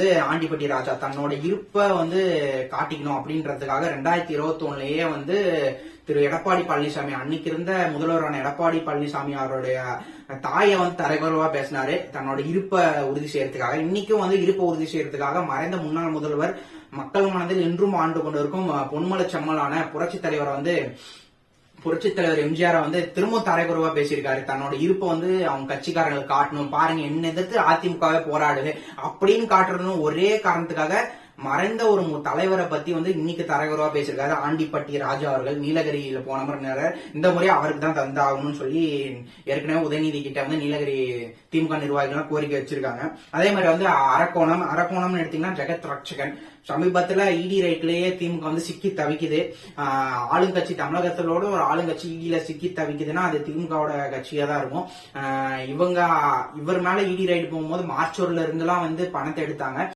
ஆண்டிப்பட்டி ராஜா தன்னோட இருப்பை காட்டிக்கணும் அப்படின்றதுக்காக 2021லயே திரு எடப்பாடி பழனிசாமி அன்னைக்கு இருந்த முதல்வரான எடப்பாடி பழனிசாமி அவருடைய தாயை தரைக்குறவா பேசினாரு தன்னோட இருப்பை உறுதி செய்யறதுக்காக. இன்னைக்கும் இருப்பை உறுதி செய்யறதுக்காக மறைந்த முன்னாள் முதல்வர் மக்கள் மனதில் இன்றும் ஆண்டு கொண்டிருக்கும் பொன்மலை செம்மலான புரட்சித் தலைவர் எம்ஜிஆர் திரும்ப தரைக்குறவா பேசியிருக்காரு. தன்னோட இருப்பை அவங்க கட்சிக்காரங்களுக்கு காட்டணும், பாருங்க என்ன எதிர்த்து அதிமுகவே போராடுது அப்படின்னு காட்டுறதுன்னு ஒரே காரணத்துக்காக மறைந்த ஒரு தலைவரை பத்தி இன்னைக்கு தரைக்குறவா பேசியிருக்காரு ஆண்டிப்பட்டி ராஜா அவர்கள். நீலகிரியில போன முறை இந்த முறை அவருக்கு தான் தந்தாகணும்னு சொல்லி ஏற்கனவே உதயநிதி கிட்ட நீலகிரி திமுக நிர்வாகிகள் கோரிக்கை வச்சிருக்காங்க. அதே மாதிரி அரக்கோணம்னு எடுத்தீங்கன்னா ஜெகத் ரட்சகன் சமீபத்துல இடி ரைட்லயே திமுக சிக்கி தவிக்குது. ஆளுங்கட்சி தமிழகத்திலோட ஒரு ஆளுங்கட்சி இடியில சிக்கி தவிக்குதுன்னா அது திமுகவோட கட்சியா தான் இருக்கும். இவர் மேல இடி ரைடு போகும்போது மார்ச்சூர்ல இருந்துலாம் பணத்தை எடுத்தாங்க.